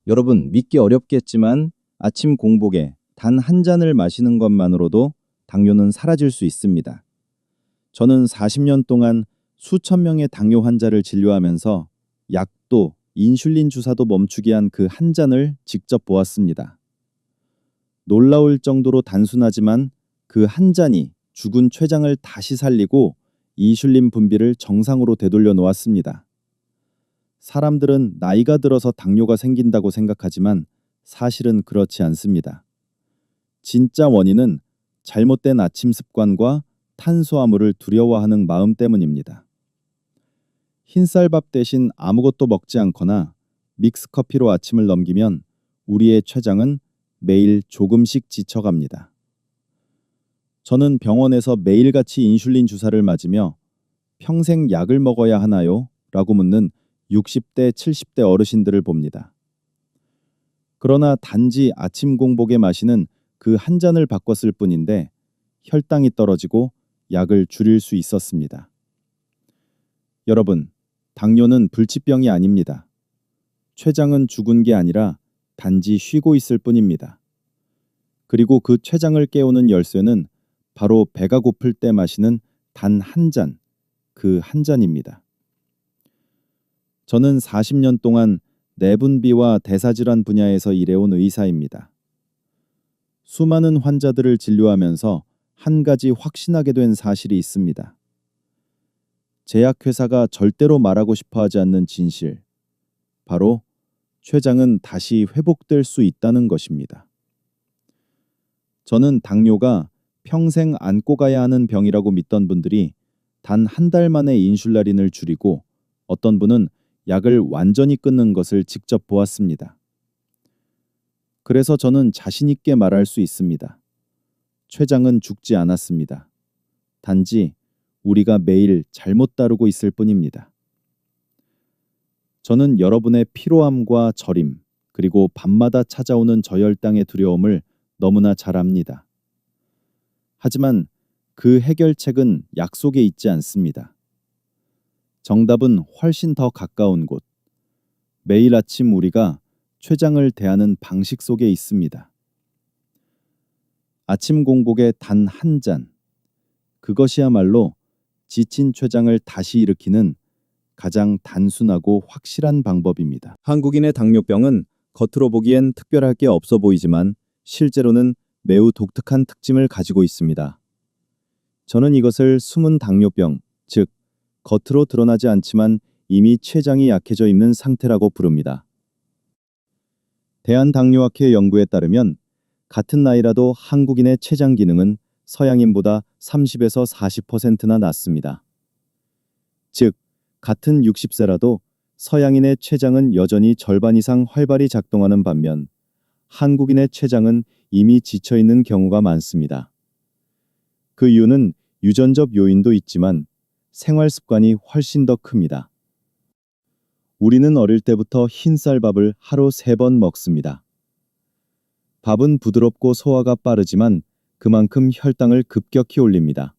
여러분, 믿기 어렵겠지만 아침 공복에 단 한 잔을 마시는 것만으로도 당뇨는 사라질 수 있습니다. 저는 40년 동안 수천 명의 당뇨 환자를 진료하면서 약도 인슐린 주사도 멈추게 한 그 한 잔을 직접 보았습니다. 놀라울 정도로 단순하지만 그 한 잔이 죽은 췌장을 다시 살리고 인슐린 분비를 정상으로 되돌려 놓았습니다. 사람들은 나이가 들어서 당뇨가 생긴다고 생각하지만 사실은 그렇지 않습니다. 진짜 원인은 잘못된 아침 습관과 탄수화물을 두려워하는 마음 때문입니다. 흰쌀밥 대신 아무것도 먹지 않거나 믹스커피로 아침을 넘기면 우리의 췌장은 매일 조금씩 지쳐갑니다. 저는 병원에서 매일같이 인슐린 주사를 맞으며 평생 약을 먹어야 하나요? 라고 묻는 60대, 70대 어르신들을 봅니다. 그러나 단지 아침 공복에 마시는 그 한 잔을 바꿨을 뿐인데 혈당이 떨어지고 약을 줄일 수 있었습니다. 여러분, 당뇨는 불치병이 아닙니다. 췌장은 죽은 게 아니라 단지 쉬고 있을 뿐입니다. 그리고 그 췌장을 깨우는 열쇠는 바로 배가 고플 때 마시는 단 한 잔, 그 한 잔입니다. 저는 40년 동안 내분비와 대사질환 분야에서 일해온 의사입니다. 수많은 환자들을 진료하면서 한 가지 확신하게 된 사실이 있습니다. 제약회사가 절대로 말하고 싶어 하지 않는 진실, 바로 췌장은 다시 회복될 수 있다는 것입니다. 저는 당뇨가 평생 안고 가야 하는 병이라고 믿던 분들이 단 한 달 만에 인슐라린을 줄이고 어떤 분은 약을 완전히 끊는 것을 직접 보았습니다. 그래서 저는 자신 있게 말할 수 있습니다. 췌장은 죽지 않았습니다. 단지 우리가 매일 잘못 다루고 있을 뿐입니다. 저는 여러분의 피로함과 저림, 그리고 밤마다 찾아오는 저혈당의 두려움을 너무나 잘 압니다. 하지만 그 해결책은 약 속에 있지 않습니다. 정답은 훨씬 더 가까운 곳, 매일 아침 우리가 췌장을 대하는 방식 속에 있습니다. 아침 공복에 단 한 잔, 그것이야말로 지친 췌장을 다시 일으키는 가장 단순하고 확실한 방법입니다. 한국인의 당뇨병은 겉으로 보기엔 특별할 게 없어 보이지만 실제로는 매우 독특한 특징을 가지고 있습니다. 저는 이것을 숨은 당뇨병, 즉 겉으로 드러나지 않지만 이미 췌장이 약해져 있는 상태라고 부릅니다. 대한당뇨학회 연구에 따르면 같은 나이라도 한국인의 췌장 기능은 서양인보다 30에서 40%나 낮습니다. 즉, 같은 60세라도 서양인의 췌장은 여전히 절반 이상 활발히 작동하는 반면 한국인의 췌장은 이미 지쳐있는 경우가 많습니다. 그 이유는 유전적 요인도 있지만 생활 습관이 훨씬 더 큽니다. 우리는 어릴 때부터 흰쌀밥을 하루 3번 먹습니다. 밥은 부드럽고 소화가 빠르지만 그만큼 혈당을 급격히 올립니다.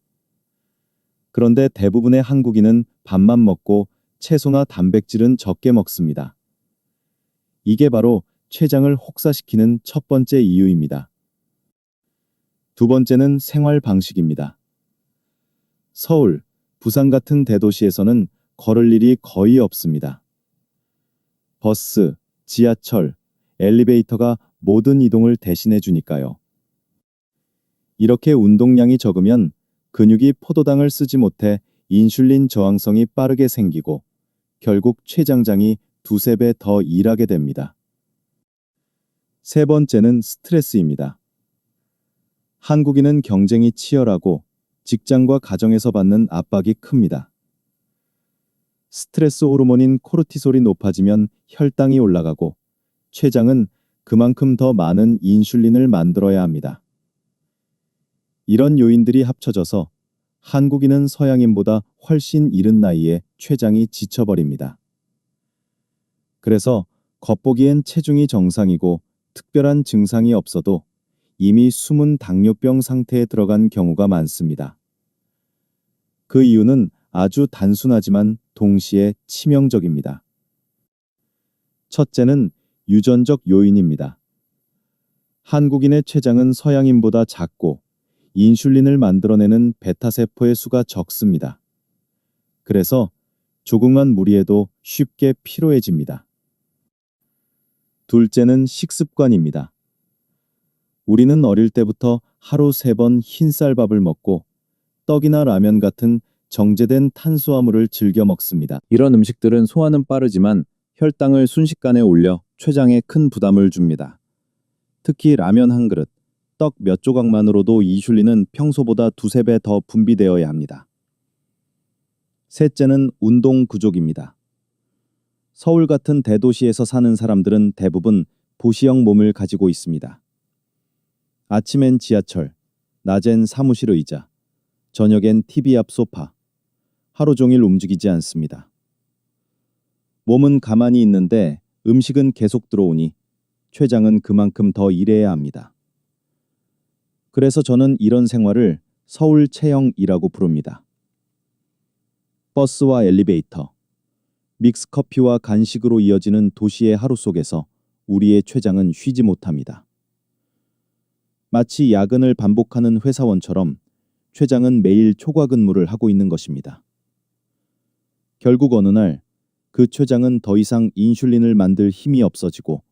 그런데 대부분의 한국인은 밥만 먹고 채소나 단백질은 적게 먹습니다. 이게 바로 췌장을 혹사시키는 첫 번째 이유입니다. 두 번째는 생활 방식입니다. 서울, 부산 같은 대도시에서는 걸을 일이 거의 없습니다. 버스, 지하철, 엘리베이터가 모든 이동을 대신해 주니까요. 이렇게 운동량이 적으면 근육이 포도당을 쓰지 못해 인슐린 저항성이 빠르게 생기고 결국 췌장장이 두세 배 더 일하게 됩니다. 세 번째는 스트레스입니다. 한국인은 경쟁이 치열하고 직장과 가정에서 받는 압박이 큽니다. 스트레스 호르몬인 코르티솔이 높아지면 혈당이 올라가고 췌장은 그만큼 더 많은 인슐린을 만들어야 합니다. 이런 요인들이 합쳐져서 한국인은 서양인보다 훨씬 이른 나이에 췌장이 지쳐버립니다. 그래서 겉보기엔 체중이 정상이고 특별한 증상이 없어도 이미 숨은 당뇨병 상태에 들어간 경우가 많습니다. 그 이유는 아주 단순하지만 동시에 치명적입니다. 첫째는 유전적 요인입니다. 한국인의 췌장은 서양인보다 작고 인슐린을 만들어내는 베타세포의 수가 적습니다. 그래서 조금만 무리해도 쉽게 피로해집니다. 둘째는 식습관입니다. 우리는 어릴 때부터 하루 3번 흰쌀밥을 먹고 떡이나 라면 같은 정제된 탄수화물을 즐겨 먹습니다. 이런 음식들은 소화는 빠르지만 혈당을 순식간에 올려 췌장에 큰 부담을 줍니다. 특히 라면 한 그릇, 떡 몇 조각만으로도 인슐린은 평소보다 2~3배 더 분비되어야 합니다. 셋째는 운동 부족입니다. 서울 같은 대도시에서 사는 사람들은 대부분 도시형 몸을 가지고 있습니다. 아침엔 지하철, 낮엔 사무실 의자, 저녁엔 TV 앞 소파. 하루 종일 움직이지 않습니다. 몸은 가만히 있는데 음식은 계속 들어오니 췌장은 그만큼 더 일해야 합니다. 그래서 저는 이런 생활을 서울 체형이라고 부릅니다. 버스와 엘리베이터, 믹스커피와 간식으로 이어지는 도시의 하루 속에서 우리의 췌장은 쉬지 못합니다. 마치 야근을 반복하는 회사원처럼 췌장은 매일 초과 근무를 하고 있는 것입니다. 결국 어느 날 그 췌장은 더 이상 인슐린을 만들 힘이 없어지고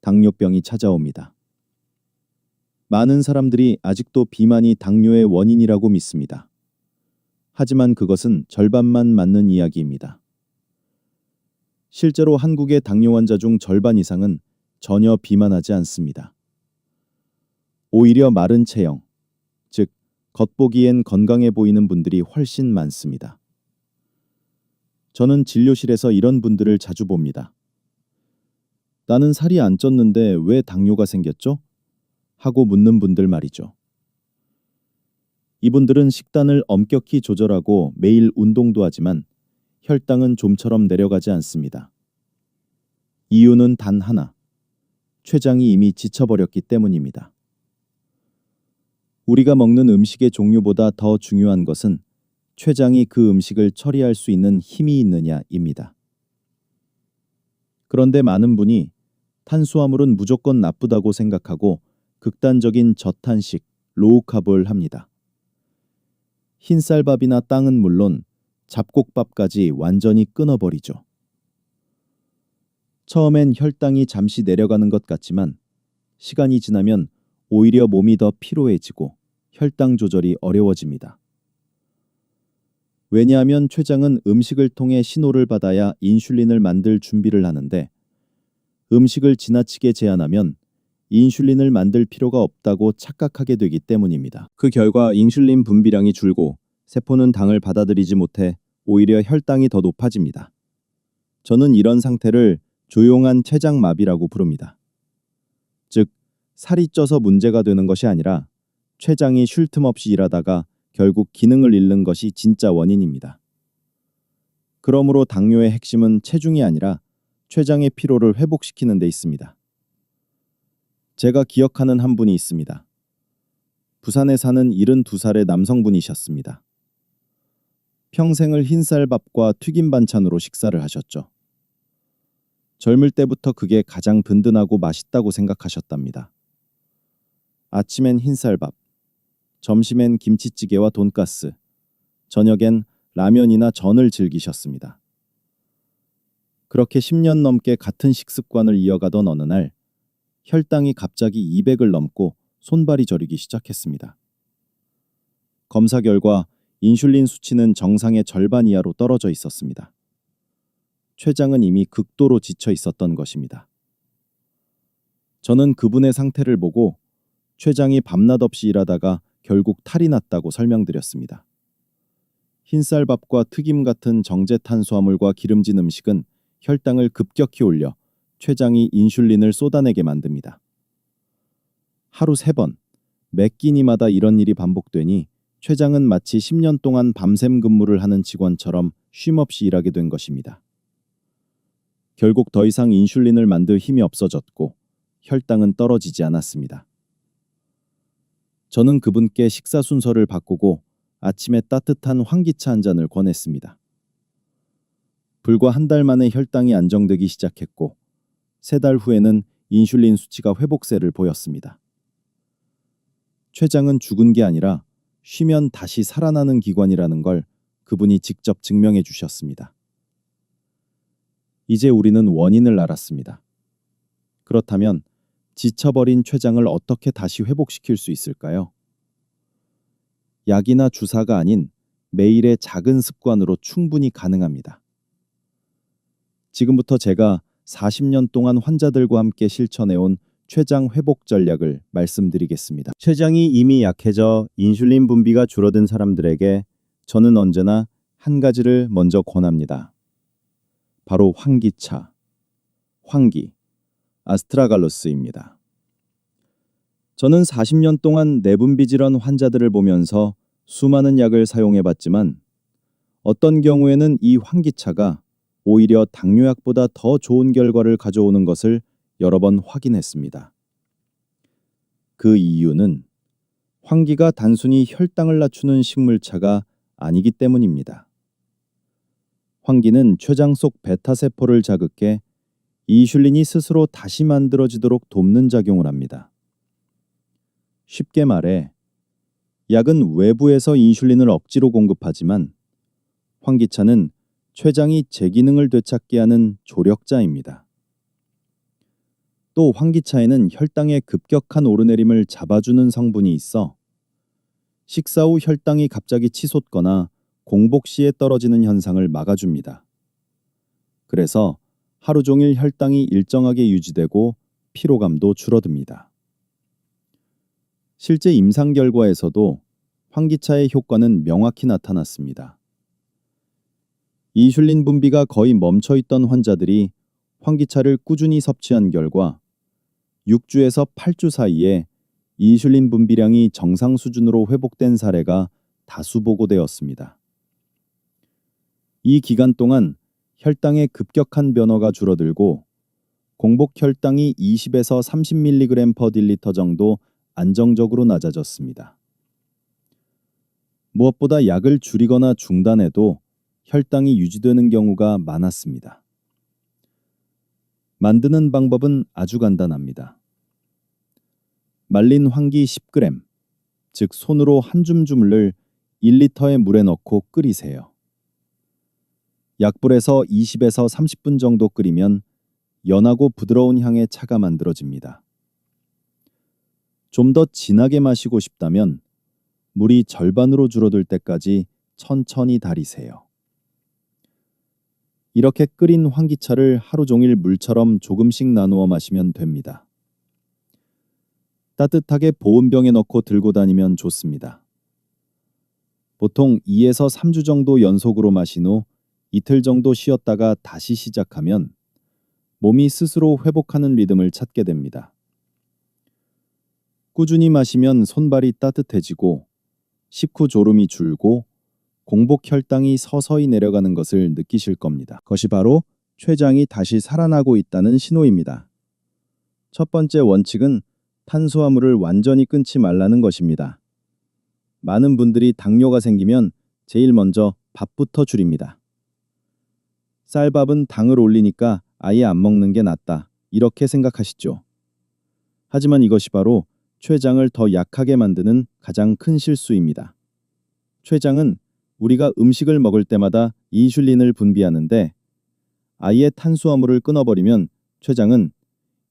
당뇨병이 찾아옵니다. 많은 사람들이 아직도 비만이 당뇨의 원인이라고 믿습니다. 하지만 그것은 절반만 맞는 이야기입니다. 실제로 한국의 당뇨 환자 중 절반 이상은 전혀 비만하지 않습니다. 오히려 마른 체형, 즉 겉보기엔 건강해 보이는 분들이 훨씬 많습니다. 저는 진료실에서 이런 분들을 자주 봅니다. 나는 살이 안 쪘는데 왜 당뇨가 생겼죠? 하고 묻는 분들 말이죠. 이분들은 식단을 엄격히 조절하고 매일 운동도 하지만 혈당은 좀처럼 내려가지 않습니다. 이유는 단 하나, 췌장이 이미 지쳐버렸기 때문입니다. 우리가 먹는 음식의 종류보다 더 중요한 것은 췌장이 그 음식을 처리할 수 있는 힘이 있느냐입니다. 그런데 많은 분이 탄수화물은 무조건 나쁘다고 생각하고 극단적인 저탄식, 로우카브를 합니다. 흰쌀밥이나 땅은 물론 잡곡밥까지 완전히 끊어버리죠. 처음엔 혈당이 잠시 내려가는 것 같지만 시간이 지나면 오히려 몸이 더 피로해지고 혈당 조절이 어려워집니다. 왜냐하면 췌장은 음식을 통해 신호를 받아야 인슐린을 만들 준비를 하는데 음식을 지나치게 제한하면 인슐린을 만들 필요가 없다고 착각하게 되기 때문입니다. 그 결과 인슐린 분비량이 줄고 세포는 당을 받아들이지 못해 오히려 혈당이 더 높아집니다. 저는 이런 상태를 조용한 췌장마비라고 부릅니다. 즉, 살이 쪄서 문제가 되는 것이 아니라 췌장이 쉴 틈 없이 일하다가 결국 기능을 잃는 것이 진짜 원인입니다. 그러므로 당뇨의 핵심은 체중이 아니라 췌장의 피로를 회복시키는 데 있습니다. 제가 기억하는 한 분이 있습니다. 부산에 사는 72살의 남성분이셨습니다. 평생을 흰쌀밥과 튀김 반찬으로 식사를 하셨죠. 젊을 때부터 그게 가장 든든하고 맛있다고 생각하셨답니다. 아침엔 흰쌀밥, 점심엔 김치찌개와 돈가스, 저녁엔 라면이나 전을 즐기셨습니다. 그렇게 10년 넘게 같은 식습관을 이어가던 어느 날 혈당이 갑자기 200을 넘고 손발이 저리기 시작했습니다. 검사 결과 인슐린 수치는 정상의 절반 이하로 떨어져 있었습니다. 췌장은 이미 극도로 지쳐 있었던 것입니다. 저는 그분의 상태를 보고 췌장이 밤낮 없이 일하다가 결국 탈이 났다고 설명드렸습니다. 흰쌀밥과 튀김 같은 정제 탄수화물과 기름진 음식은 혈당을 급격히 올려 췌장이 인슐린을 쏟아내게 만듭니다. 하루 3번, 매 끼니마다 이런 일이 반복되니 췌장은 마치 10년 동안 밤샘 근무를 하는 직원처럼 쉼없이 일하게 된 것입니다. 결국 더 이상 인슐린을 만들 힘이 없어졌고 혈당은 떨어지지 않았습니다. 저는 그분께 식사 순서를 바꾸고 아침에 따뜻한 환기차 한 잔을 권했습니다. 불과 한 달 만에 혈당이 안정되기 시작했고 3달 후에는 인슐린 수치가 회복세를 보였습니다. 췌장은 죽은 게 아니라 쉬면 다시 살아나는 기관이라는 걸 그분이 직접 증명해 주셨습니다. 이제 우리는 원인을 알았습니다. 그렇다면 지쳐버린 췌장을 어떻게 다시 회복시킬 수 있을까요? 약이나 주사가 아닌 매일의 작은 습관으로 충분히 가능합니다. 지금부터 제가 40년 동안 환자들과 함께 실천해온 췌장 회복 전략을 말씀드리겠습니다. 췌장이 이미 약해져 인슐린 분비가 줄어든 사람들에게 저는 언제나 한 가지를 먼저 권합니다. 바로 환기차, 환기, 아스트라갈로스입니다. 저는 40년 동안 내분비 질환 환자들을 보면서 수많은 약을 사용해봤지만 어떤 경우에는 이 환기차가 오히려 당뇨약보다 더 좋은 결과를 가져오는 것을 여러 번 확인했습니다. 그 이유는 환기가 단순히 혈당을 낮추는 식물차가 아니기 때문입니다. 환기는 췌장 속 베타세포를 자극해 인슐린이 스스로 다시 만들어지도록 돕는 작용을 합니다. 쉽게 말해, 약은 외부에서 인슐린을 억지로 공급하지만 환기차는 췌장이 제 기능을 되찾게 하는 조력자입니다. 또 환기차에는 혈당의 급격한 오르내림을 잡아주는 성분이 있어 식사 후 혈당이 갑자기 치솟거나 공복 시에 떨어지는 현상을 막아줍니다. 그래서 하루 종일 혈당이 일정하게 유지되고 피로감도 줄어듭니다. 실제 임상 결과에서도 환기차의 효과는 명확히 나타났습니다. 인슐린 분비가 거의 멈춰있던 환자들이 환기차를 꾸준히 섭취한 결과 6주에서 8주 사이에 인슐린 분비량이 정상 수준으로 회복된 사례가 다수 보고되었습니다. 이 기간 동안 혈당의 급격한 변화가 줄어들고 공복 혈당이 20에서 30mg/dL 정도 안정적으로 낮아졌습니다. 무엇보다 약을 줄이거나 중단해도 혈당이 유지되는 경우가 많았습니다. 만드는 방법은 아주 간단합니다. 말린 환기 10g, 즉 손으로 한 줌줌을 1리터의 물에 넣고 끓이세요. 약불에서 20에서 30분 정도 끓이면 연하고 부드러운 향의 차가 만들어집니다. 좀 더 진하게 마시고 싶다면 물이 절반으로 줄어들 때까지 천천히 달이세요. 이렇게 끓인 환기차를 하루 종일 물처럼 조금씩 나누어 마시면 됩니다. 따뜻하게 보온병에 넣고 들고 다니면 좋습니다. 보통 2에서 3주 정도 연속으로 마신 후 이틀 정도 쉬었다가 다시 시작하면 몸이 스스로 회복하는 리듬을 찾게 됩니다. 꾸준히 마시면 손발이 따뜻해지고 식후 졸음이 줄고 공복 혈당이 서서히 내려가는 것을 느끼실 겁니다. 그것이 바로 췌장이 다시 살아나고 있다는 신호입니다. 첫 번째 원칙은 탄수화물을 완전히 끊지 말라는 것입니다. 많은 분들이 당뇨가 생기면 제일 먼저 밥부터 줄입니다. 쌀밥은 당을 올리니까 아예 안 먹는 게 낫다, 이렇게 생각하시죠. 하지만 이것이 바로 췌장을 더 약하게 만드는 가장 큰 실수입니다. 췌장은 우리가 음식을 먹을 때마다 인슐린을 분비하는데 아예 탄수화물을 끊어버리면 췌장은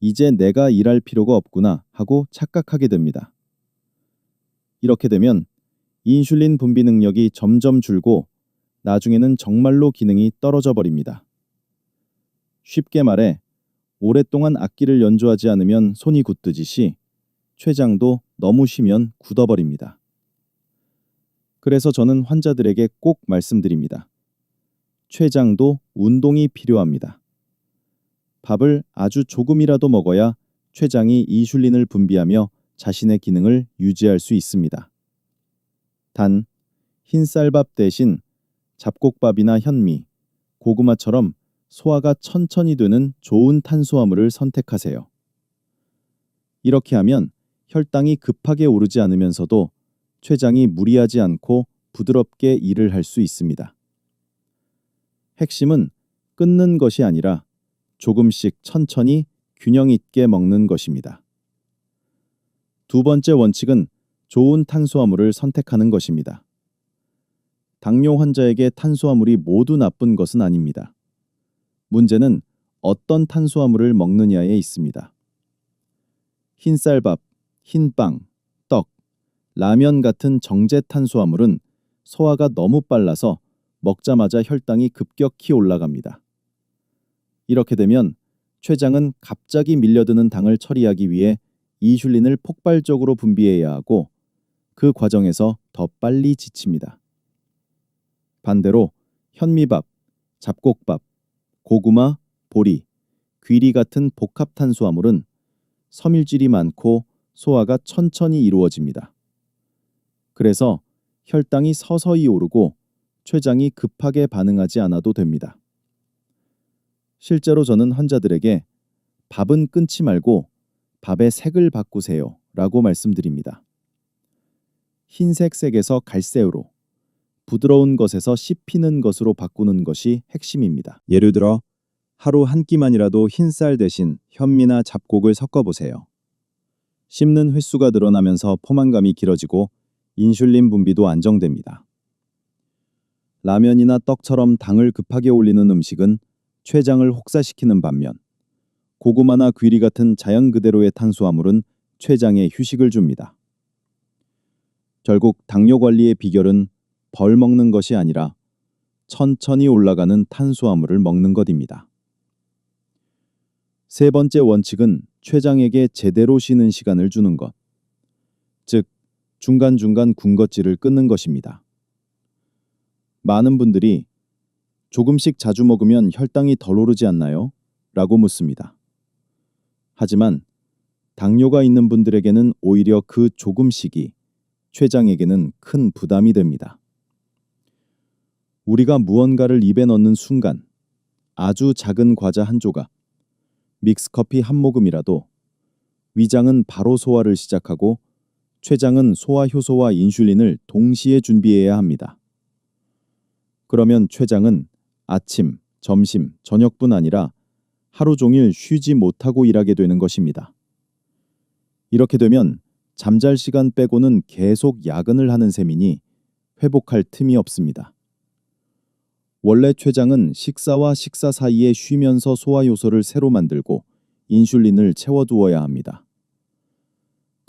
이제 내가 일할 필요가 없구나 하고 착각하게 됩니다. 이렇게 되면 인슐린 분비 능력이 점점 줄고 나중에는 정말로 기능이 떨어져 버립니다. 쉽게 말해 오랫동안 악기를 연주하지 않으면 손이 굳듯이 췌장도 너무 쉬면 굳어버립니다. 그래서 저는 환자들에게 꼭 말씀드립니다. 췌장도 운동이 필요합니다. 밥을 아주 조금이라도 먹어야 췌장이 인슐린을 분비하며 자신의 기능을 유지할 수 있습니다. 단, 흰쌀밥 대신 잡곡밥이나 현미, 고구마처럼 소화가 천천히 되는 좋은 탄수화물을 선택하세요. 이렇게 하면 혈당이 급하게 오르지 않으면서도 췌장이 무리하지 않고 부드럽게 일을 할 수 있습니다. 핵심은 끊는 것이 아니라 조금씩 천천히 균형 있게 먹는 것입니다. 두 번째 원칙은 좋은 탄수화물을 선택하는 것입니다. 당뇨 환자에게 탄수화물이 모두 나쁜 것은 아닙니다. 문제는 어떤 탄수화물을 먹느냐에 있습니다. 흰쌀밥, 흰빵, 떡, 라면 같은 정제 탄수화물은 소화가 너무 빨라서 먹자마자 혈당이 급격히 올라갑니다. 이렇게 되면 췌장은 갑자기 밀려드는 당을 처리하기 위해 인슐린을 폭발적으로 분비해야 하고 그 과정에서 더 빨리 지칩니다. 반대로 현미밥, 잡곡밥, 고구마, 보리, 귀리 같은 복합 탄수화물은 섬유질이 많고 소화가 천천히 이루어집니다. 그래서 혈당이 서서히 오르고 췌장이 급하게 반응하지 않아도 됩니다. 실제로 저는 환자들에게 밥은 끊지 말고 밥의 색을 바꾸세요 라고 말씀드립니다. 흰색 색에서 갈색으로, 부드러운 것에서 씹히는 것으로 바꾸는 것이 핵심입니다. 예를 들어 하루 한 끼만이라도 흰쌀 대신 현미나 잡곡을 섞어보세요. 씹는 횟수가 늘어나면서 포만감이 길어지고 인슐린 분비도 안정됩니다. 라면이나 떡처럼 당을 급하게 올리는 음식은 췌장을 혹사시키는 반면 고구마나 귀리 같은 자연 그대로의 탄수화물은 췌장에 휴식을 줍니다. 결국 당뇨 관리의 비결은 벌 먹는 것이 아니라 천천히 올라가는 탄수화물을 먹는 것입니다. 세 번째 원칙은 췌장에게 제대로 쉬는 시간을 주는 것, 즉 중간중간 군것질을 끊는 것입니다. 많은 분들이 조금씩 자주 먹으면 혈당이 덜 오르지 않나요? 라고 묻습니다. 하지만 당뇨가 있는 분들에게는 오히려 그 조금씩이 췌장에게는 큰 부담이 됩니다. 우리가 무언가를 입에 넣는 순간 아주 작은 과자 한 조각, 믹스커피 한 모금이라도 위장은 바로 소화를 시작하고 췌장은 소화 효소와 인슐린을 동시에 준비해야 합니다. 그러면 췌장은 아침, 점심, 저녁뿐 아니라 하루 종일 쉬지 못하고 일하게 되는 것입니다. 이렇게 되면 잠잘 시간 빼고는 계속 야근을 하는 셈이니 회복할 틈이 없습니다. 원래 췌장은 식사와 식사 사이에 쉬면서 소화 요소를 새로 만들고 인슐린을 채워두어야 합니다.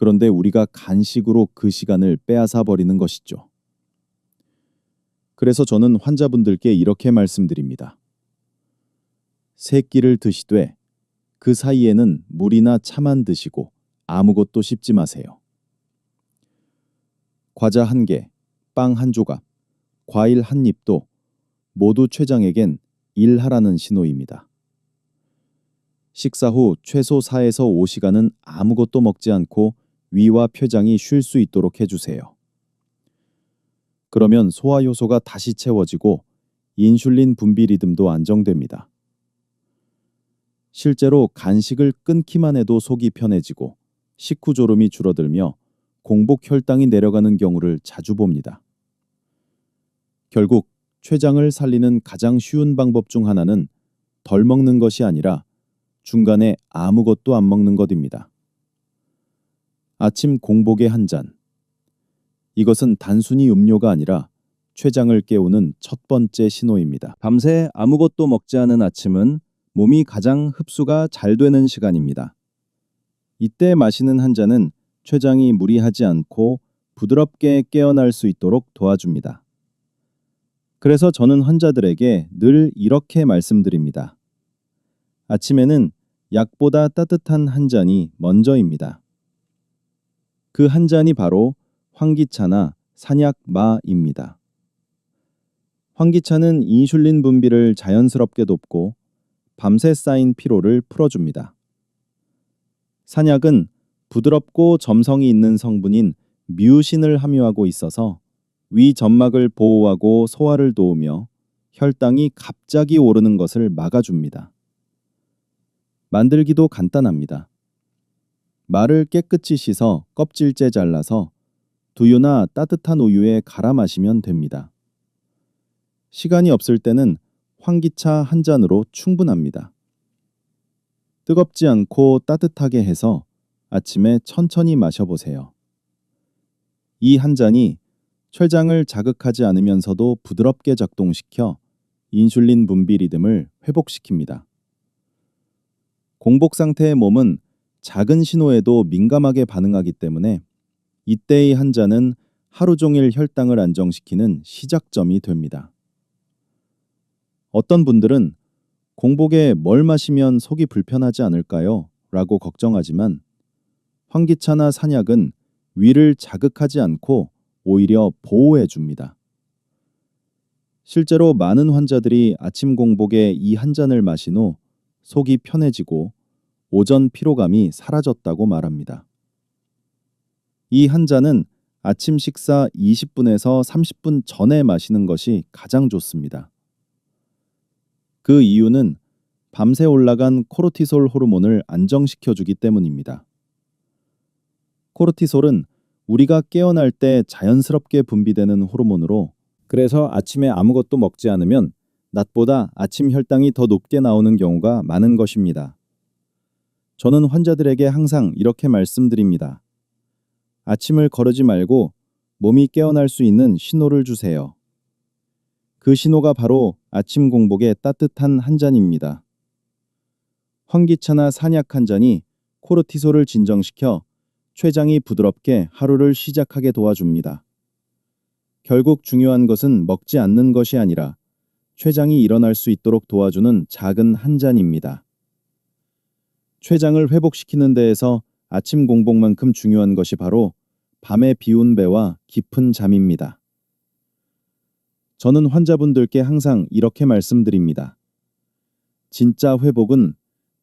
그런데 우리가 간식으로 그 시간을 빼앗아 버리는 것이죠. 그래서 저는 환자분들께 이렇게 말씀드립니다. 세 끼를 드시되 그 사이에는 물이나 차만 드시고 아무것도 씹지 마세요. 과자 한 개, 빵 한 조각, 과일 한 입도 모두 췌장에겐 일하라는 신호입니다. 식사 후 최소 4에서 5시간은 아무것도 먹지 않고 위와 췌장이 쉴 수 있도록 해주세요. 그러면 소화 요소가 다시 채워지고 인슐린 분비 리듬도 안정됩니다. 실제로 간식을 끊기만 해도 속이 편해지고 식후 졸음이 줄어들며 공복 혈당이 내려가는 경우를 자주 봅니다. 결국 췌장을 살리는 가장 쉬운 방법 중 하나는 덜 먹는 것이 아니라 중간에 아무것도 안 먹는 것입니다. 아침 공복에 한 잔. 이것은 단순히 음료가 아니라 췌장을 깨우는 첫 번째 신호입니다. 밤새 아무것도 먹지 않은 아침은 몸이 가장 흡수가 잘 되는 시간입니다. 이때 마시는 한 잔은 췌장이 무리하지 않고 부드럽게 깨어날 수 있도록 도와줍니다. 그래서 저는 환자들에게 늘 이렇게 말씀드립니다. 아침에는 약보다 따뜻한 한 잔이 먼저입니다. 그 한 잔이 바로 환기차나 산약마입니다. 환기차는 인슐린 분비를 자연스럽게 돕고 밤새 쌓인 피로를 풀어줍니다. 산약은 부드럽고 점성이 있는 성분인 뮤신을 함유하고 있어서 위 점막을 보호하고 소화를 도우며 혈당이 갑자기 오르는 것을 막아줍니다. 만들기도 간단합니다. 말을 깨끗이 씻어 껍질째 잘라서 두유나 따뜻한 우유에 갈아 마시면 됩니다. 시간이 없을 때는 환기차 한 잔으로 충분합니다. 뜨겁지 않고 따뜻하게 해서 아침에 천천히 마셔보세요. 이 한 잔이 췌장을 자극하지 않으면서도 부드럽게 작동시켜 인슐린 분비 리듬을 회복시킵니다. 공복 상태의 몸은 작은 신호에도 민감하게 반응하기 때문에 이때의 한 잔은 하루 종일 혈당을 안정시키는 시작점이 됩니다. 어떤 분들은 공복에 뭘 마시면 속이 불편하지 않을까요? 라고 걱정하지만 환기차나 산약은 위를 자극하지 않고 오히려 보호해 줍니다. 실제로 많은 환자들이 아침 공복에 이 한 잔을 마신 후 속이 편해지고 오전 피로감이 사라졌다고 말합니다. 이 한 잔은 아침 식사 20분에서 30분 전에 마시는 것이 가장 좋습니다. 그 이유는 밤새 올라간 코르티솔 호르몬을 안정시켜주기 때문입니다. 코르티솔은 우리가 깨어날 때 자연스럽게 분비되는 호르몬으로 그래서 아침에 아무것도 먹지 않으면 낮보다 아침 혈당이 더 높게 나오는 경우가 많은 것입니다. 저는 환자들에게 항상 이렇게 말씀드립니다. 아침을 거르지 말고 몸이 깨어날 수 있는 신호를 주세요. 그 신호가 바로 아침 공복의 따뜻한 한 잔입니다. 환기차나 산약 한 잔이 코르티솔을 진정시켜 췌장이 부드럽게 하루를 시작하게 도와줍니다. 결국 중요한 것은 먹지 않는 것이 아니라 췌장이 일어날 수 있도록 도와주는 작은 한 잔입니다. 췌장을 회복시키는 데에서 아침 공복만큼 중요한 것이 바로 밤에 비운 배와 깊은 잠입니다. 저는 환자분들께 항상 이렇게 말씀드립니다. 진짜 회복은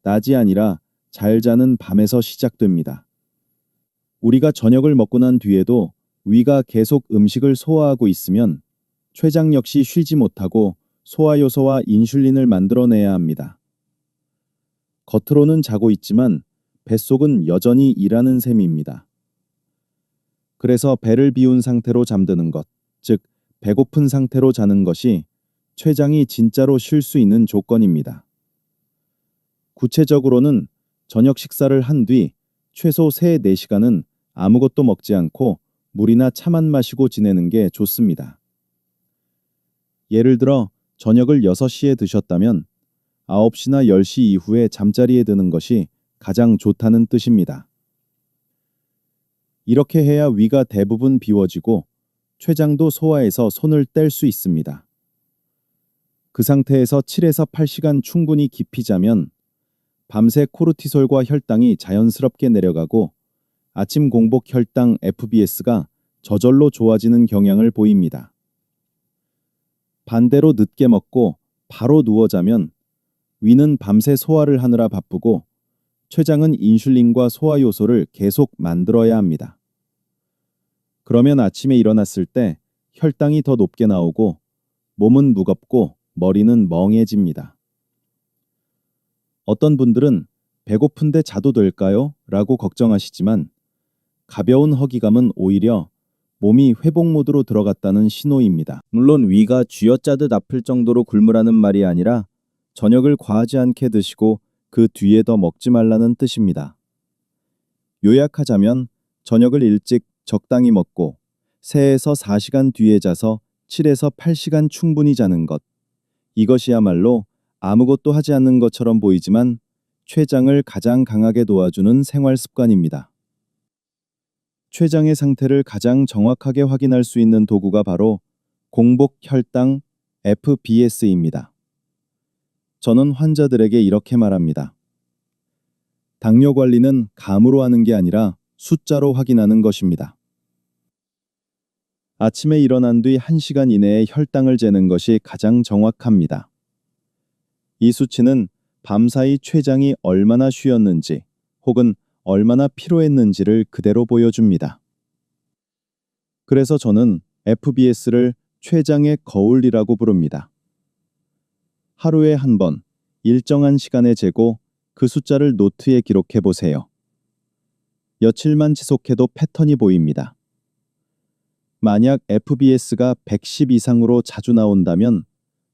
낮이 아니라 잘 자는 밤에서 시작됩니다. 우리가 저녁을 먹고 난 뒤에도 위가 계속 음식을 소화하고 있으면 췌장 역시 쉬지 못하고 소화효소와 인슐린을 만들어내야 합니다. 겉으로는 자고 있지만 뱃속은 여전히 일하는 셈입니다. 그래서 배를 비운 상태로 잠드는 것, 즉 배고픈 상태로 자는 것이 췌장이 진짜로 쉴 수 있는 조건입니다. 구체적으로는 저녁 식사를 한 뒤 최소 3-4시간은 아무것도 먹지 않고 물이나 차만 마시고 지내는 게 좋습니다. 예를 들어 저녁을 6시에 드셨다면 9시나 10시 이후에 잠자리에 드는 것이 가장 좋다는 뜻입니다. 이렇게 해야 위가 대부분 비워지고 췌장도 소화해서 손을 뗄 수 있습니다. 그 상태에서 7에서 8시간 충분히 깊이 자면 밤새 코르티솔과 혈당이 자연스럽게 내려가고 아침 공복 혈당 FBS가 저절로 좋아지는 경향을 보입니다. 반대로 늦게 먹고 바로 누워 자면 위는 밤새 소화를 하느라 바쁘고 췌장은 인슐린과 소화효소를 계속 만들어야 합니다. 그러면 아침에 일어났을 때 혈당이 더 높게 나오고 몸은 무겁고 머리는 멍해집니다. 어떤 분들은 배고픈데 자도 될까요? 라고 걱정하시지만 가벼운 허기감은 오히려 몸이 회복 모드로 들어갔다는 신호입니다. 물론 위가 쥐어짜듯 아플 정도로 굶으라는 말이 아니라 저녁을 과하지 않게 드시고 그 뒤에 더 먹지 말라는 뜻입니다. 요약하자면 저녁을 일찍 적당히 먹고 3에서 4시간 뒤에 자서 7에서 8시간 충분히 자는 것. 이것이야말로 아무것도 하지 않는 것처럼 보이지만 췌장을 가장 강하게 도와주는 생활 습관입니다. 췌장의 상태를 가장 정확하게 확인할 수 있는 도구가 바로 공복 혈당 FBS입니다. 저는 환자들에게 이렇게 말합니다. 당뇨 관리는 감으로 하는 게 아니라 숫자로 확인하는 것입니다. 아침에 일어난 뒤 1시간 이내에 혈당을 재는 것이 가장 정확합니다. 이 수치는 밤사이 췌장이 얼마나 쉬었는지 혹은 얼마나 피로했는지를 그대로 보여줍니다. 그래서 저는 FBS를 췌장의 거울이라고 부릅니다. 하루에 한 번 일정한 시간에 재고 그 숫자를 노트에 기록해 보세요. 며칠만 지속해도 패턴이 보입니다. 만약 FBS가 110 이상으로 자주 나온다면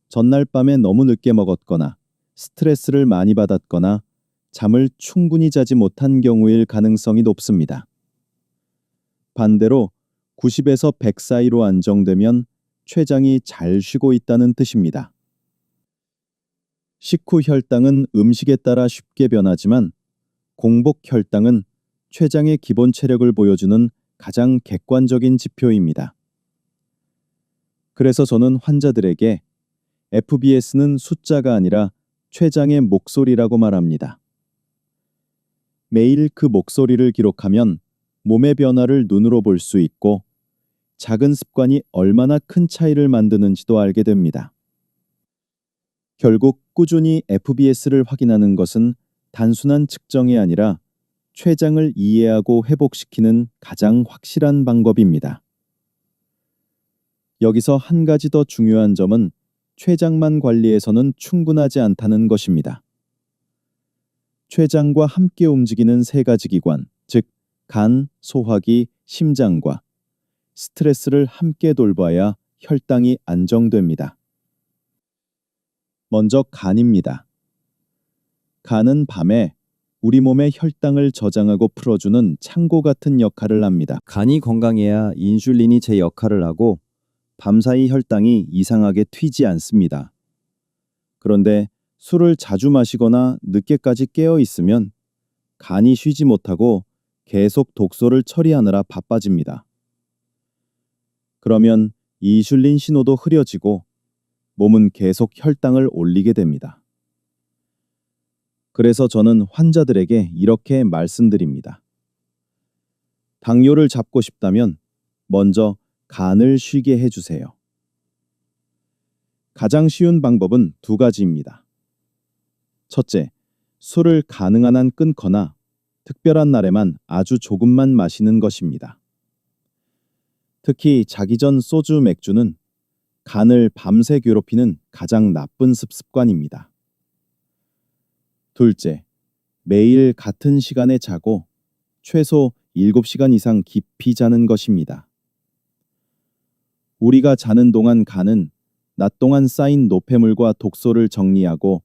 전날 밤에 너무 늦게 먹었거나 스트레스를 많이 받았거나 잠을 충분히 자지 못한 경우일 가능성이 높습니다. 반대로 90에서 100 사이로 안정되면 췌장이 잘 쉬고 있다는 뜻입니다. 식후 혈당은 음식에 따라 쉽게 변하지만 공복 혈당은 췌장의 기본 체력을 보여주는 가장 객관적인 지표입니다. 그래서 저는 환자들에게 FBS는 숫자가 아니라 췌장의 목소리라고 말합니다. 매일 그 목소리를 기록하면 몸의 변화를 눈으로 볼 수 있고 작은 습관이 얼마나 큰 차이를 만드는지도 알게 됩니다. 결국 꾸준히 FBS를 확인하는 것은 단순한 측정이 아니라 췌장을 이해하고 회복시키는 가장 확실한 방법입니다. 여기서 한 가지 더 중요한 점은 췌장만 관리해서는 충분하지 않다는 것입니다. 췌장과 함께 움직이는 세 가지 기관, 즉 간, 소화기, 심장과 스트레스를 함께 돌봐야 혈당이 안정됩니다. 먼저 간입니다. 간은 밤에 우리 몸의 혈당을 저장하고 풀어주는 창고 같은 역할을 합니다. 간이 건강해야 인슐린이 제 역할을 하고 밤사이 혈당이 이상하게 튀지 않습니다. 그런데 술을 자주 마시거나 늦게까지 깨어 있으면 간이 쉬지 못하고 계속 독소를 처리하느라 바빠집니다. 그러면 인슐린 신호도 흐려지고 몸은 계속 혈당을 올리게 됩니다. 그래서 저는 환자들에게 이렇게 말씀드립니다. 당뇨를 잡고 싶다면 먼저 간을 쉬게 해주세요. 가장 쉬운 방법은 두 가지입니다. 첫째, 술을 가능한 한 끊거나 특별한 날에만 아주 조금만 마시는 것입니다. 특히 자기 전 소주, 맥주는 간을 밤새 괴롭히는 가장 나쁜 습관입니다. 둘째, 매일 같은 시간에 자고 최소 7시간 이상 깊이 자는 것입니다. 우리가 자는 동안 간은 낮 동안 쌓인 노폐물과 독소를 정리하고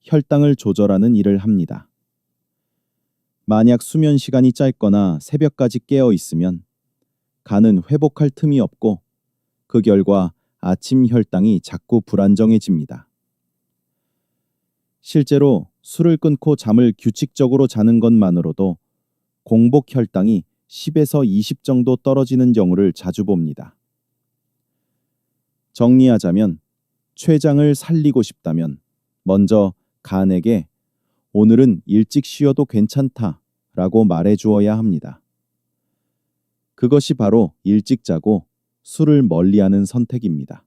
혈당을 조절하는 일을 합니다. 만약 수면 시간이 짧거나 새벽까지 깨어 있으면 간은 회복할 틈이 없고 그 결과 아침 혈당이 자꾸 불안정해집니다. 실제로 술을 끊고 잠을 규칙적으로 자는 것만으로도 공복 혈당이 10에서 20 정도 떨어지는 경우를 자주 봅니다. 정리하자면 췌장을 살리고 싶다면 먼저 간에게 오늘은 일찍 쉬어도 괜찮다라고 말해 주어야 합니다. 그것이 바로 일찍 자고 술을 멀리하는 선택입니다.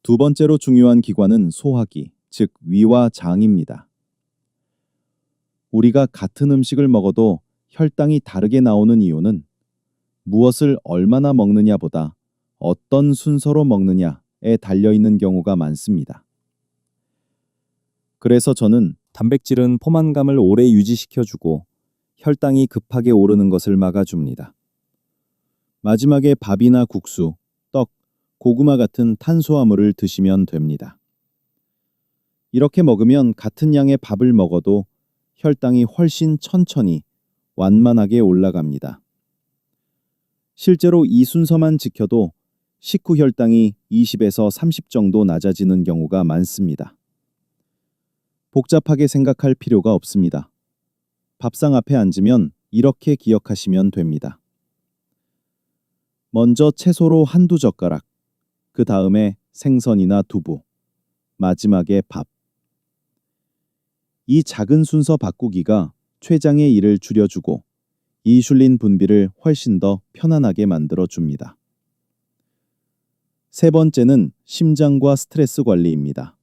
두 번째로 중요한 기관은 소화기, 즉 위와 장입니다. 우리가 같은 음식을 먹어도 혈당이 다르게 나오는 이유는 무엇을 얼마나 먹느냐보다 어떤 순서로 먹느냐에 달려있는 경우가 많습니다. 그래서 저는 단백질은 포만감을 오래 유지시켜주고 혈당이 급하게 오르는 것을 막아줍니다. 마지막에 밥이나 국수, 떡, 고구마 같은 탄수화물을 드시면 됩니다. 이렇게 먹으면 같은 양의 밥을 먹어도 혈당이 훨씬 천천히 완만하게 올라갑니다. 실제로 이 순서만 지켜도 식후 혈당이 20에서 30 정도 낮아지는 경우가 많습니다. 복잡하게 생각할 필요가 없습니다. 밥상 앞에 앉으면 이렇게 기억하시면 됩니다. 먼저 채소로 한두 젓가락, 그 다음에 생선이나 두부, 마지막에 밥. 이 작은 순서 바꾸기가 췌장의 일을 줄여주고 인슐린 분비를 훨씬 더 편안하게 만들어줍니다. 세 번째는 심장과 스트레스 관리입니다.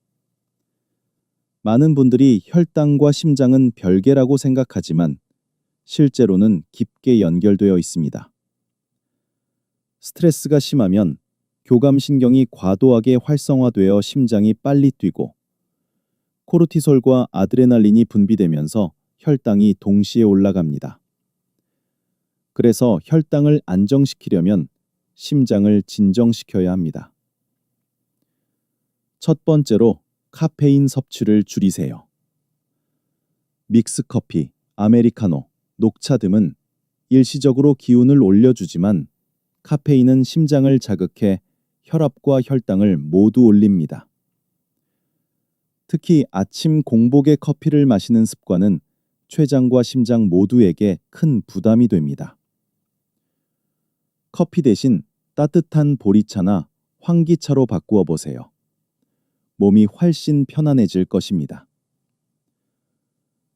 많은 분들이 혈당과 심장은 별개라고 생각하지만 실제로는 깊게 연결되어 있습니다. 스트레스가 심하면 교감신경이 과도하게 활성화되어 심장이 빨리 뛰고 코르티솔과 아드레날린이 분비되면서 혈당이 동시에 올라갑니다. 그래서 혈당을 안정시키려면 심장을 진정시켜야 합니다. 첫 번째로 카페인 섭취를 줄이세요. 믹스커피, 아메리카노, 녹차 등은 일시적으로 기운을 올려주지만 카페인은 심장을 자극해 혈압과 혈당을 모두 올립니다. 특히 아침 공복에 커피를 마시는 습관은 췌장과 심장 모두에게 큰 부담이 됩니다. 커피 대신 따뜻한 보리차나 환기차로 바꾸어 보세요. 몸이 훨씬 편안해질 것입니다.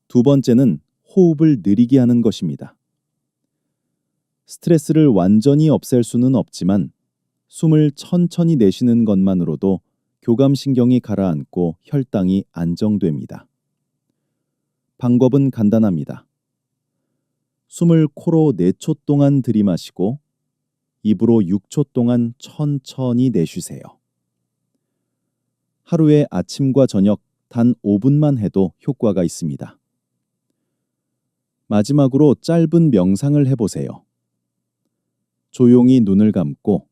두 번째는 호흡을 느리게 하는 것입니다. 스트레스를 완전히 없앨 수는 없지만 숨을 천천히 내쉬는 것만으로도 교감신경이 가라앉고 혈당이 안정됩니다. 방법은 간단합니다. 숨을 코로 4초 동안 들이마시고 입으로 6초 동안 천천히 내쉬세요. 하루에 아침과 저녁 단 5분만 해도 효과가 있습니다. 마지막으로 짧은 명상을 해보세요. 조용히 눈을 감고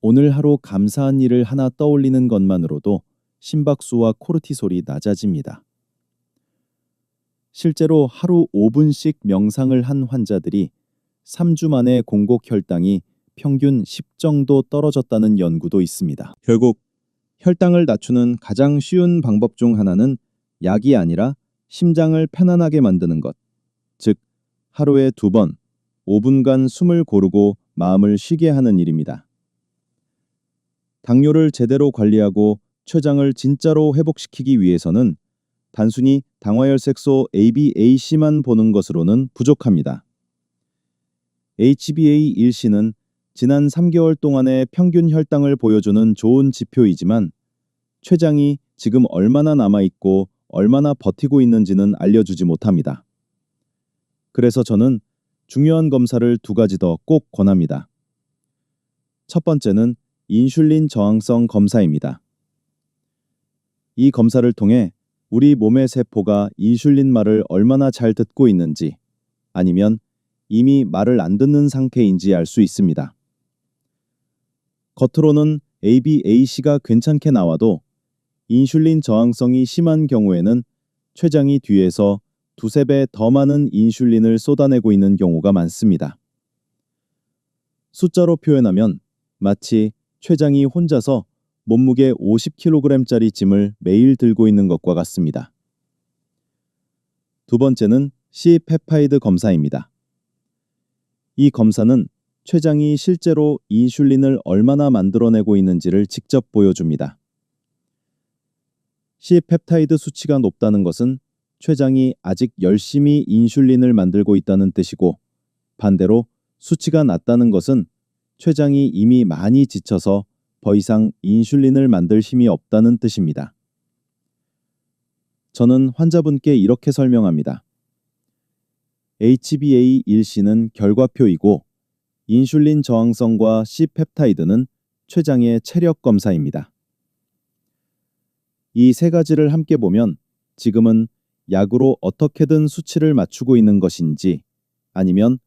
오늘 하루 감사한 일을 하나 떠올리는 것만으로도 심박수와 코르티솔이 낮아집니다. 실제로 하루 5분씩 명상을 한 환자들이 3주 만에 공복 혈당이 평균 10 정도 떨어졌다는 연구도 있습니다. 결국 혈당을 낮추는 가장 쉬운 방법 중 하나는 약이 아니라 심장을 편안하게 만드는 것, 즉 하루에 2번 5분간 숨을 고르고 마음을 쉬게 하는 일입니다. 당뇨를 제대로 관리하고 췌장을 진짜로 회복시키기 위해서는 단순히 당화혈색소 ABAC만 보는 것으로는 부족합니다. HbA1c는 지난 3개월 동안의 평균 혈당을 보여주는 좋은 지표이지만 췌장이 지금 얼마나 남아있고 얼마나 버티고 있는지는 알려주지 못합니다. 그래서 저는 중요한 검사를 2가지 더 꼭 권합니다. 첫 번째는 인슐린 저항성 검사입니다. 이 검사를 통해 우리 몸의 세포가 인슐린 말을 얼마나 잘 듣고 있는지 아니면 이미 말을 안 듣는 상태인지 알 수 있습니다. 겉으로는 ABAC가 괜찮게 나와도 인슐린 저항성이 심한 경우에는 췌장이 뒤에서 2~3배 더 많은 인슐린을 쏟아내고 있는 경우가 많습니다. 숫자로 표현하면 마치 췌장이 혼자서 몸무게 50kg짜리 짐을 매일 들고 있는 것과 같습니다. 두 번째는 C페프타이드 검사입니다. 이 검사는 췌장이 실제로 인슐린을 얼마나 만들어내고 있는지를 직접 보여줍니다. C페프타이드 수치가 높다는 것은 췌장이 아직 열심히 인슐린을 만들고 있다는 뜻이고 반대로 수치가 낮다는 것은 췌장이 이미 많이 지쳐서 더 이상 인슐린을 만들 힘이 없다는 뜻입니다. 저는 환자분께 이렇게 설명합니다. HbA1c는 결과표이고 인슐린 저항성과 C페프타이드는 췌장의 체력 검사입니다. 이 3가지를 함께 보면 지금은 약으로 어떻게든 수치를 맞추고 있는 것인지 아니면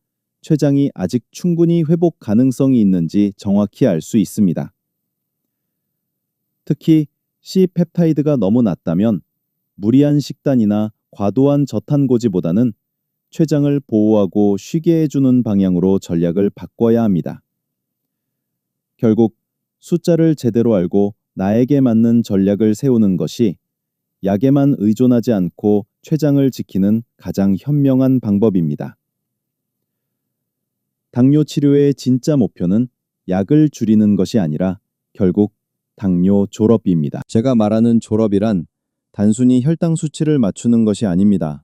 췌장이 아직 충분히 회복 가능성이 있는지 정확히 알 수 있습니다. 특히 C페프타이드가 너무 낮다면 무리한 식단이나 과도한 저탄고지보다는 췌장을 보호하고 쉬게 해주는 방향으로 전략을 바꿔야 합니다. 결국 숫자를 제대로 알고 나에게 맞는 전략을 세우는 것이 약에만 의존하지 않고 췌장을 지키는 가장 현명한 방법입니다. 당뇨 치료의 진짜 목표는 약을 줄이는 것이 아니라 결국 당뇨 졸업입니다. 제가 말하는 졸업이란 단순히 혈당 수치를 맞추는 것이 아닙니다.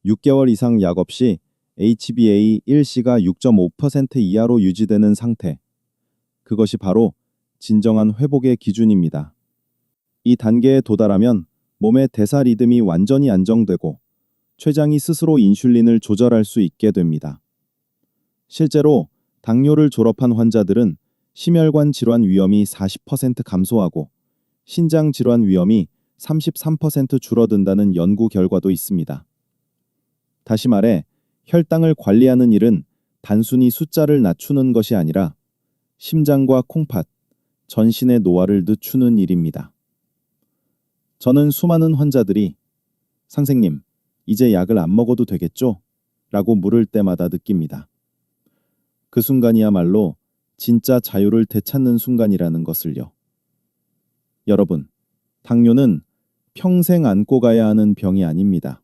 6개월 이상 약 없이 HbA1c가 6.5% 이하로 유지되는 상태. 그것이 바로 진정한 회복의 기준입니다. 이 단계에 도달하면 몸의 대사 리듬이 완전히 안정되고 췌장이 스스로 인슐린을 조절할 수 있게 됩니다. 실제로 당뇨를 졸업한 환자들은 심혈관 질환 위험이 40% 감소하고 신장 질환 위험이 33% 줄어든다는 연구 결과도 있습니다. 다시 말해 혈당을 관리하는 일은 단순히 숫자를 낮추는 것이 아니라 심장과 콩팥, 전신의 노화를 늦추는 일입니다. 저는 수많은 환자들이 선생님, 이제 약을 안 먹어도 되겠죠? 라고 물을 때마다 느낍니다. 그 순간이야말로 진짜 자유를 되찾는 순간이라는 것을요. 여러분, 당뇨는 평생 안고 가야 하는 병이 아닙니다.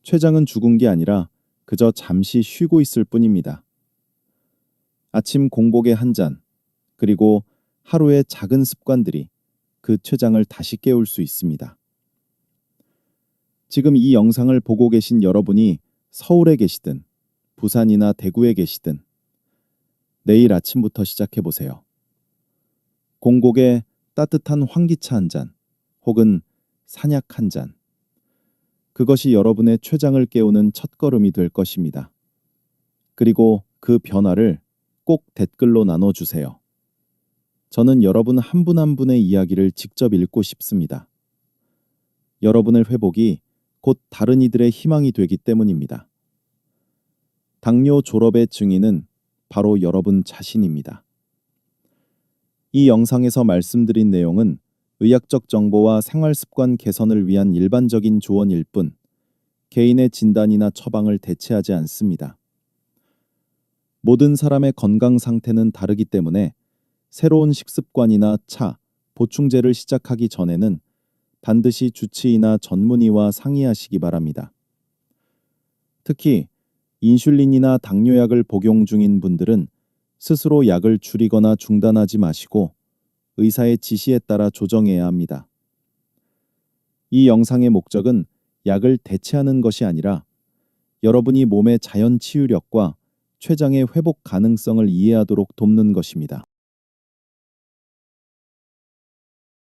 췌장은 죽은 게 아니라 그저 잠시 쉬고 있을 뿐입니다. 아침 공복에 한 잔, 그리고 하루의 작은 습관들이 그 췌장을 다시 깨울 수 있습니다. 지금 이 영상을 보고 계신 여러분이 서울에 계시든 부산이나 대구에 계시든 내일 아침부터 시작해 보세요. 공복에 따뜻한 환기차 한 잔, 혹은 산약 한 잔. 그것이 여러분의 췌장을 깨우는 첫걸음이 될 것입니다. 그리고 그 변화를 꼭 댓글로 나눠주세요. 저는 여러분 한 분 한 분의 이야기를 직접 읽고 싶습니다. 여러분의 회복이 곧 다른 이들의 희망이 되기 때문입니다. 당뇨 졸업의 증인은 바로 여러분 자신입니다. 이 영상에서 말씀드린 내용은 의학적 정보와 생활습관 개선을 위한 일반적인 조언일 뿐 개인의 진단이나 처방을 대체하지 않습니다. 모든 사람의 건강 상태는 다르기 때문에 새로운 식습관이나 차, 보충제를 시작하기 전에는 반드시 주치의나 전문의와 상의하시기 바랍니다. 특히 인슐린이나 당뇨약을 복용 중인 분들은 스스로 약을 줄이거나 중단하지 마시고 의사의 지시에 따라 조정해야 합니다. 이 영상의 목적은 약을 대체하는 것이 아니라 여러분이 몸의 자연 치유력과 췌장의 회복 가능성을 이해하도록 돕는 것입니다.